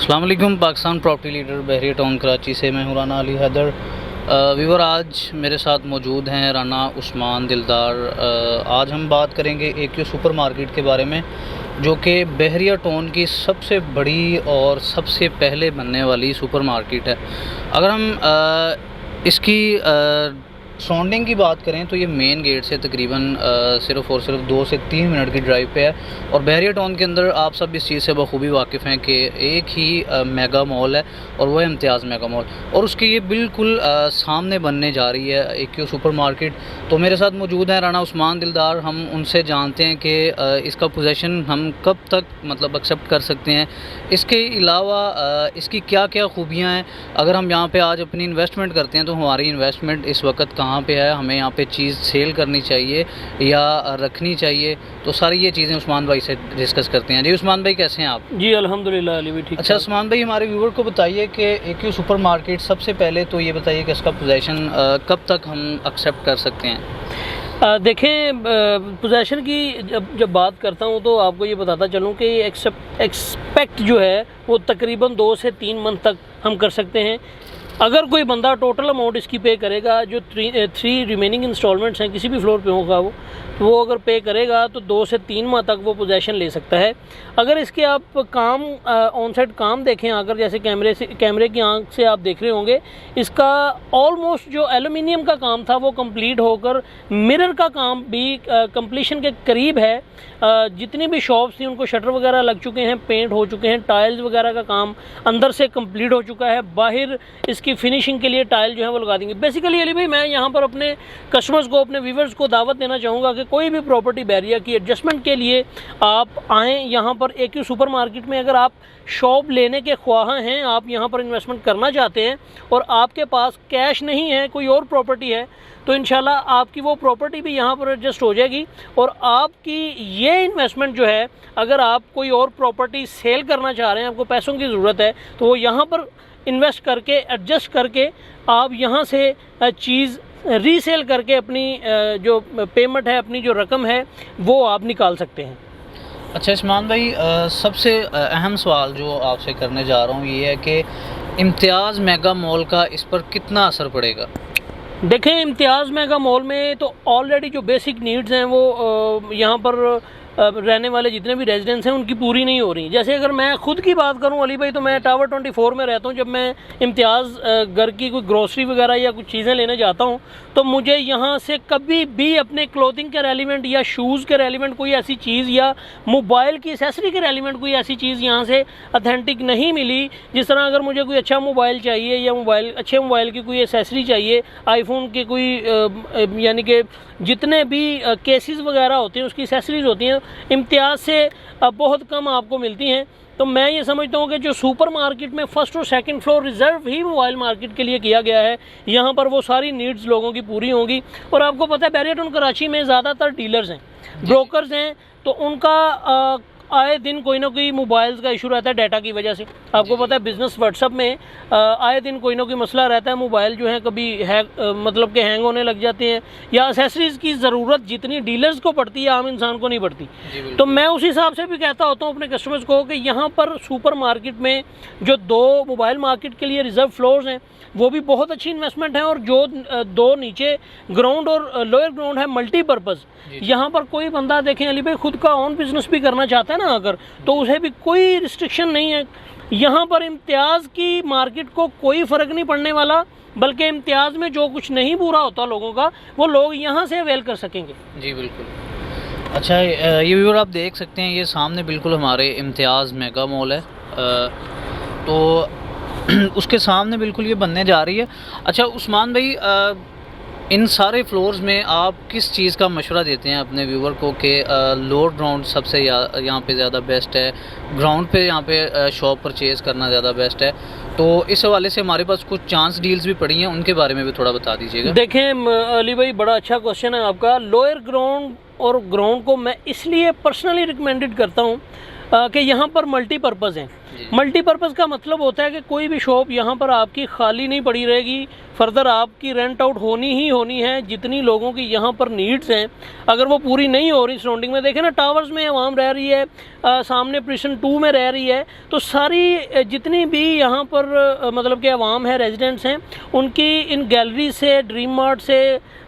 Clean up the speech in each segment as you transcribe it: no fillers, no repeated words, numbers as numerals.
अस्सलाम वालेकुम। Pakistan property leader बहरिया town Karachi से मैं हूं राना अली हैदर। व्यूवर आज मेरे साथ मौजूद हैं राना उस्मान दिलदार। आज हम बात करेंगे AQ सुपर मार्केट के बारे में, जो कि बहरिया टाउन की सबसे बड़ी और सबसे पहले बनने वाली सुपर मार्केट है। अगर हम इसकी सराउंडिंग की बात करें तो ये मेन गेट से तकरीबन सिर्फ़ और सिर्फ 2 से 3 मिनट की ड्राइव पे है। और बहरिया टाउन के अंदर आप सब इस चीज़ से बखूबी वाकिफ़ हैं कि एक ही मेगा मॉल है और वह इम्तियाज़ मेगा मॉल, और उसकी ये बिल्कुल सामने बनने जा रही है AQ सुपर मार्केट। तो मेरे साथ मौजूद हैं राना उस्मान दिलदार। हम उनसे जानते हैं कि इसका पोजेसन हम कब तक मतलब एक्सेप्ट कर सकते हैं, इसके अलावा इसकी क्या क्या खूबियाँ हैं। अगर हम यहाँ पर आज अपनी इन्वेस्टमेंट करते हैं तो हमारी इन्वेस्टमेंट इस वक्त कहाँ पे है, हमें यहाँ पे चीज़ सेल करनी चाहिए या रखनी चाहिए, तो सारी ये चीज़ें उस्मान भाई से डिस्कस करते हैं। जी उस्मान भाई, कैसे हैं आप? जी अल्हम्दुलिल्लाह अली भी ठीक। अच्छा उस्मान भाई, हमारे व्यूवर को बताइए कि AQ सुपर मार्केट, सबसे पहले तो ये बताइए कि इसका पोजीशन कब तक हम एक्सेप्ट कर सकते हैं। देखें, पोजीशन की जब बात करता हूँ तो आपको ये बताता चलूँ कि एक्सपेक्ट जो है वो तकरीबन 2 से 3 मंथ तक हम कर सकते हैं। अगर कोई बंदा टोटल अमाउंट इसकी पे करेगा, जो 3 रिमेनिंग इंस्टॉलमेंट्स हैं किसी भी फ्लोर पे होगा वो अगर पे करेगा तो 2 से 3 माह तक वो पोजेसन ले सकता है। अगर इसके आप काम ऑन साइड काम देखें, अगर जैसे कैमरे की आंख से आप देख रहे होंगे, इसका ऑलमोस्ट जो एलुमिनियम का काम था वो कंप्लीट होकर मिरर का काम भी कंप्लीशन के करीब है। जितनी भी शॉप्स थी उनको शटर वगैरह लग चुके हैं, पेंट हो चुके हैं, टाइल्स वगैरह का काम अंदर से कंप्लीट हो चुका है। बाहर इसकी फिनिशिंग के लिए टाइल जो है वो लगा देंगे। बेसिकली अली भाई, मैं यहाँ पर अपने कस्टमर्स को, अपने व्यूवर्स को दावत देना चाहूँगा कि कोई भी प्रॉपर्टी बहरिया की एडजस्टमेंट के लिए आप आएँ यहाँ पर AQ सुपर मार्केट में। अगर आप शॉप लेने के ख्वाह हैं, आप यहाँ पर इन्वेस्टमेंट करना चाहते हैं और आपके पास कैश नहीं है, कोई और प्रॉपर्टी है, तो इंशाल्लाह आपकी वो प्रॉपर्टी भी यहाँ पर एडजस्ट हो जाएगी। और आपकी ये इन्वेस्टमेंट जो है, अगर आप कोई और प्रॉपर्टी सेल करना चाह रहे हैं, आपको पैसों की ज़रूरत है, तो वो यहाँ पर इन्वेस्ट करके, एडजस्ट करके आप यहाँ से चीज़ रीसेल करके अपनी जो पेमेंट है, अपनी जो रकम है, वो आप निकाल सकते हैं। अच्छा उस्मान भाई, सबसे अहम सवाल जो आपसे करने जा रहा हूँ ये है कि इम्तियाज़ मेगा मॉल का इस पर कितना असर पड़ेगा। देखें, इम्तियाज़ मेगा मॉल में तो ऑलरेडी जो बेसिक नीड्स हैं वो यहाँ पर रहने वाले जितने भी रेजिडेंट्स हैं उनकी पूरी नहीं हो रही। जैसे अगर मैं ख़ुद की बात करूं अली भाई, तो मैं टावर 24 में रहता हूं। जब मैं इम्तियाज़ घर की कोई ग्रोसरी वगैरह या कुछ चीज़ें लेने जाता हूं तो मुझे यहां से कभी भी अपने क्लोथिंग के रेलिवेंट या शूज़ के रेलिवेंट कोई ऐसी चीज़ या मोबाइल की एसेसरी के रेलिवेंट कोई ऐसी चीज़ यहां से अथेंटिक नहीं मिली। जिस तरह अगर मुझे कोई अच्छा मोबाइल चाहिए या अच्छे मोबाइल की कोई एसेसरी चाहिए, आईफोन के कोई यानी कि जितने भी केसेस वगैरह होते हैं उसकी एसेसरीज़ होती हैं, इम्तियाज़ से बहुत कम आपको मिलती हैं। तो मैं ये समझता हूँ कि जो सुपर मार्केट में फर्स्ट और सेकंड फ्लोर रिज़र्व ही मोबाइल मार्केट के लिए किया गया है, यहाँ पर वो सारी नीड्स लोगों की पूरी होंगी। और आपको पता है बहरिया टाउन कराची में ज़्यादातर डीलर्स हैं, ब्रोकर्स हैं, तो उनका आए दिन कोई ना कोई मोबाइल्स का इशू रहता है डाटा की वजह से। आपको पता है बिज़नेस व्हाट्सअप में आए दिन कोई ना कोई मसला रहता है, मोबाइल जो है कभी मतलब कि हैंग होने लग जाते हैं, या एसेसरीज़ की ज़रूरत जितनी डीलर्स को पड़ती है आम इंसान को नहीं पड़ती। तो मैं उस हिसाब से भी कहता होता हूँ अपने कस्टमर्स को कि यहाँ पर सुपर मार्केट में जो 2 मोबाइल मार्केट के लिए रिज़र्व फ्लोर्स हैं वो भी बहुत अच्छी इन्वेस्टमेंट है। और जो 2 नीचे ग्राउंड और लोअर ग्राउंड है मल्टीपर्पज़, यहाँ पर कोई बंदा देखें अली भाई खुद का ऑन बिजनेस भी करना चाहता है ना अगर, तो उसे भी कोई रिस्ट्रिक्शन नहीं है। यहाँ पर इम्तियाज़ की मार्केट को कोई फ़र्क नहीं पड़ने वाला, बल्कि इम्तियाज़ में जो कुछ नहीं पूरा होता लोगों का वो लोग यहाँ से अवेल कर सकेंगे। जी बिल्कुल। अच्छा, ये व्यूअर आप देख सकते हैं, ये सामने बिल्कुल हमारे इम्तियाज़ मेगा मॉल है, तो उसके सामने बिल्कुल ये बनने जा रही है। अच्छा उस्मान भाई, इन सारे फ्लोर्स में आप किस चीज़ का मशवरा देते हैं अपने व्यूवर को कि लोअर ग्राउंड सबसे यहाँ पे ज़्यादा बेस्ट है, ग्राउंड पे यहाँ पे शॉप परचेज़ करना ज़्यादा बेस्ट है? तो इस हवाले से हमारे पास कुछ चांस डील्स भी पड़ी हैं, उनके बारे में भी थोड़ा बता दीजिएगा। देखें अली भाई, बड़ा अच्छा क्वेश्चन है आपका। लोअर ग्राउंड और ग्राउंड को मैं इसलिए पर्सनली रिकमेंडेड करता हूँ कि यहाँ पर मल्टीपर्पज़ हैं। मल्टीपर्पज़ का मतलब होता है कि कोई भी शॉप यहाँ पर आपकी खाली नहीं पड़ी रहेगी, फर्दर आपकी रेंट आउट होनी ही होनी है। जितनी लोगों की यहाँ पर नीड्स हैं अगर वो पूरी नहीं हो रही सराउंडिंग में, देखें ना टावर्स में आवाम रह रही है, सामने प्रिशन 2 में रह रही है, तो सारी जितनी भी यहाँ पर मतलब कि आवाम है, रेजिडेंट्स हैं, उनकी इन गैलरी से, ड्रीम मार्ट से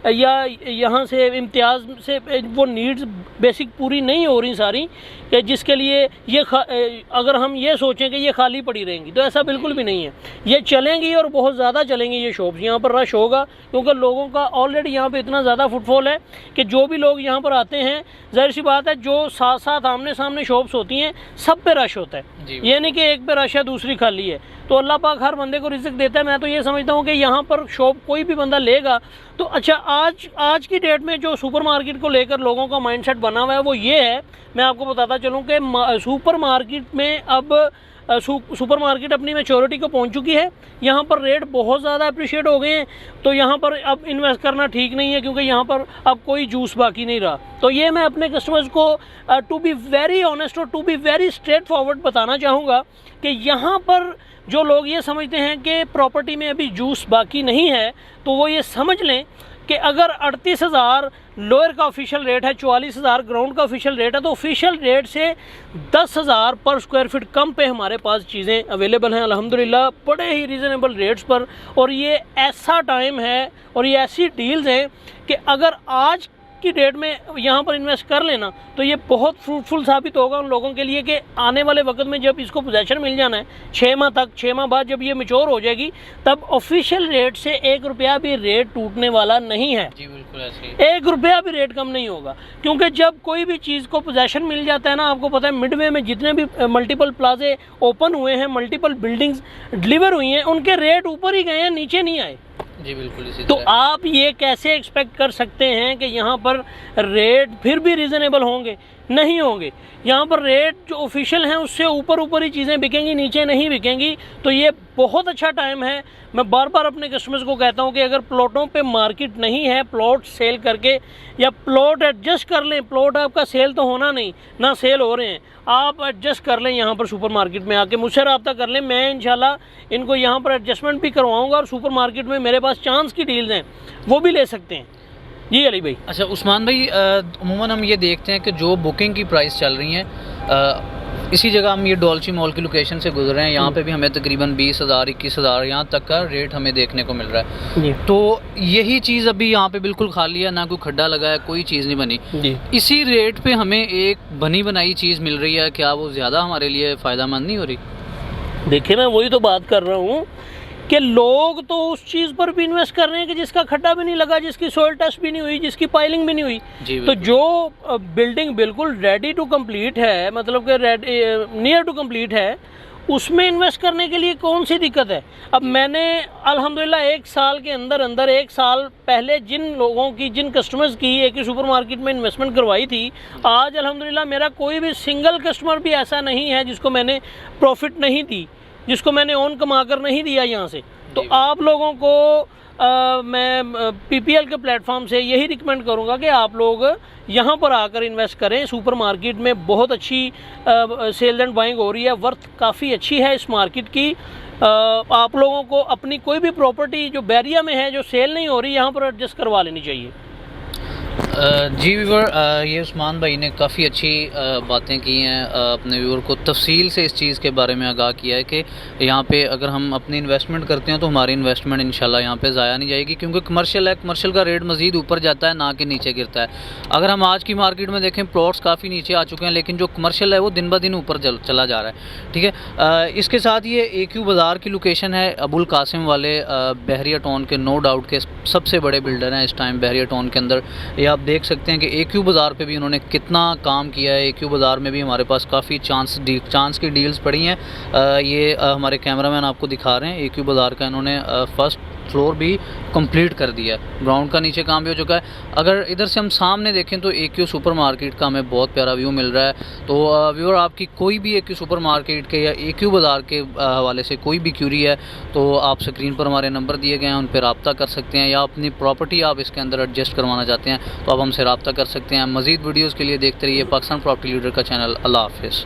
या यहाँ से इम्तियाज़ से वो नीड्स बेसिक पूरी नहीं हो रही सारी, जिसके लिए ये अगर हम ये सोचें कि ये खाली पड़ी रहेंगी तो ऐसा बिल्कुल भी नहीं है। ये चलेंगी और बहुत ज़्यादा चलेंगी ये शॉप्स, यहाँ पर रश होगा क्योंकि लोगों का ऑलरेडी यहाँ पे इतना ज़्यादा फुटफॉल है कि जो भी लोग यहाँ पर आते हैं, ज़ाहिर सी बात है जो साथ साथ आमने सामने शॉप्स होती हैं सब पे रश होता है। ये नहीं कि एक पे रश है दूसरी खाली है। तो अल्लाह पाक हर बंदे को रिज़्क देता है। मैं तो ये समझता हूँ कि यहाँ पर शॉप कोई भी बंदा लेगा तो अच्छा, आज की डेट में जो सुपर मार्केट को लेकर लोगों का माइंडसेट बना हुआ है वो ये है, मैं आपको बताता चलूँ कि सुपर मार्केट में अब सुपर मार्केट अपनी मैच्योरिटी को पहुंच चुकी है। यहाँ पर रेट बहुत ज़्यादा अप्रिशिएट हो गए हैं, तो यहाँ पर अब इन्वेस्ट करना ठीक नहीं है क्योंकि यहाँ पर अब कोई जूस बाकी नहीं रहा। तो ये मैं अपने कस्टमर्स को टू बी वेरी ऑनेस्ट और to be very straightforward बताना चाहूँगा कि यहाँ पर जो लोग ये समझते हैं कि प्रॉपर्टी में अभी जूस बाकी नहीं है, तो वो ये समझ लें कि अगर 38,000 लोअर का ऑफिशियल रेट है, 44,000 ग्राउंड का ऑफिशियल रेट है, तो ऑफिशियल रेट से 10,000 पर स्क्वायर फीट कम पे हमारे पास चीज़ें अवेलेबल हैं अल्हम्दुलिल्लाह, बड़े ही रीज़नेबल रेट्स पर। और ये ऐसा टाइम है और ये ऐसी डील्स हैं कि अगर आज की डेट में यहाँ पर इन्वेस्ट कर लेना तो ये बहुत फ्रूटफुल साबित होगा उन लोगों के लिए कि आने वाले वक्त में जब इसको पोजेशन मिल जाना है 6 माह तक, 6 माह बाद जब ये मैच्योर हो जाएगी, तब ऑफिशियल रेट से 1 रुपया भी रेट टूटने वाला नहीं है। जी बिल्कुल ऐसे 1 रुपया भी रेट कम नहीं होगा, क्योंकि जब कोई भी चीज़ को पोजेशन मिल जाता है ना, आपको पता है मिडवे में जितने भी मल्टीपल प्लाजे ओपन हुए हैं, मल्टीपल बिल्डिंग्स डिलीवर हुई हैं, उनके रेट ऊपर ही गए हैं, नीचे नहीं आए। जी बिल्कुल इसी तो तरह। आप ये कैसे एक्सपेक्ट कर सकते हैं कि यहाँ पर रेट फिर भी रीज़नेबल होंगे? नहीं होंगे। यहाँ पर रेट जो ऑफिशियल हैं उससे ऊपर ही चीज़ें बिकेंगी, नीचे नहीं बिकेंगी। तो ये बहुत अच्छा टाइम है। मैं बार बार अपने कस्टमर्स को कहता हूँ कि अगर प्लॉटों पे मार्केट नहीं है, प्लॉट सेल करके या प्लॉट एडजस्ट कर लें, प्लॉट आपका सेल तो होना नहीं, ना सेल हो रहे हैं, आप एडजस्ट कर लें यहाँ पर सुपर मार्केट में आके मुझसे रब्ता कर लें। मैं इंशाल्लाह इनको यहाँ पर एडजस्टमेंट भी करवाऊँगा और सुपर मार्केट में मेरे पास चांस की डील्स हैं, वो भी ले सकते हैं। जी अली भाई। अच्छा उस्मान भाई, अमूमन हम ये देखते हैं कि जो बुकिंग की प्राइस चल रही हैं, इसी जगह हम ये डॉल्ची मॉल की लोकेशन से गुजर रहे हैं, यहाँ पे भी हमें तकरीबन 20,000 21,000 यहाँ तक का रेट हमें देखने को मिल रहा है। तो यही चीज़ अभी यहाँ पे बिल्कुल खाली है, ना कोई खड्डा लगा है, कोई चीज़ नहीं बनी। इसी रेट पे हमें एक बनी बनाई चीज़ मिल रही है, क्या वो ज़्यादा हमारे लिए फ़ायदेमंद नहीं हो रही? देखिए मैं वही तो बात कर रहा हूँ कि लोग तो उस चीज़ पर भी इन्वेस्ट कर रहे हैं कि जिसका खड्डा भी नहीं लगा, जिसकी सोइल टेस्ट भी नहीं हुई, जिसकी पाइलिंग भी नहीं हुई। तो जो बिल्डिंग बिल्कुल रेडी टू कंप्लीट है, मतलब कि नियर टू कंप्लीट है, उसमें इन्वेस्ट करने के लिए कौन सी दिक्कत है? अब मैंने अल्हम्दुलिल्लाह 1 साल के अंदर 1 साल पहले जिन लोगों की, जिन कस्टमर्स की एक ही सुपर मार्केट में इन्वेस्टमेंट करवाई थी, आज अल्हम्दुलिल्लाह मेरा कोई भी सिंगल कस्टमर भी ऐसा नहीं है जिसको मैंने प्रॉफिट नहीं दी, जिसको मैंने ओन कमा कर नहीं दिया यहाँ से। तो आप लोगों को मैं PPL के प्लेटफॉर्म से यही रिकमेंड करूँगा कि आप लोग यहाँ पर आकर इन्वेस्ट करें। सुपर मार्केट में बहुत अच्छी सेल एंड बाइंग हो रही है, वर्थ काफ़ी अच्छी है इस मार्केट की। आप लोगों को अपनी कोई भी प्रॉपर्टी जो बैरिया में है, जो सेल नहीं हो रही, यहाँ पर एडजस्ट करवा लेनी चाहिए। जी व्यूवर, ये उस्मान भाई ने काफ़ी अच्छी बातें की हैं, अपने व्यूवर को तफसील से इस चीज़ के बारे में आगाह किया है कि यहाँ पे अगर हम अपनी इन्वेस्टमेंट करते हैं तो हमारी इन्वेस्टमेंट इंशाल्लाह यहाँ पे ज़ाया नहीं जाएगी, क्योंकि कमर्शियल है, कमर्शियल का रेट मज़ीद ऊपर जाता है, ना कि नीचे गिरता है। अगर हम आज की मार्केट में देखें, प्लॉट्स काफ़ी नीचे आ चुके हैं, लेकिन जो कमर्शियल है वो दिन ब दिन ऊपर चला जा रहा है। ठीक है, इसके साथ ये AQ बाज़ार की लोकेशन है, अबुल कासिम वाले बहरिया टाउन के नो डाउट के सबसे बड़े बिल्डर हैं इस टाइम बहरिया टाउन के अंदर। ये आप देख सकते हैं कि AQ बाज़ार पे भी उन्होंने कितना काम किया है। AQ बाज़ार में भी हमारे पास काफ़ी चांस की डील्स पड़ी हैं। ये हमारे कैमरामैन आपको दिखा रहे हैं, AQ बाज़ार का इन्होंने फर्स्ट फ्लोर भी कंप्लीट कर दिया है, ग्राउंड का नीचे काम भी हो चुका है। अगर इधर से हम सामने देखें तो AQ सुपर मार्केट का हमें बहुत प्यारा व्यू मिल रहा है। तो व्यूअर, आपकी कोई भी AQ सुपर मार्केट के या AQ बाज़ार के हवाले से कोई भी क्यूरी है तो आप स्क्रीन पर हमारे नंबर दिए गए हैं, उन पर रब्ता कर सकते हैं, या अपनी प्रॉपर्टी आप इसके अंदर एडजस्ट करवाना चाहते हैं तो आप हमसे रब्ता कर सकते हैं। मज़ीद वीडियोज़ के लिए देखते रहिए पाकिस्तान प्रॉपर्टी लीडर का चैनल। अल्लाह हाफ़िज़।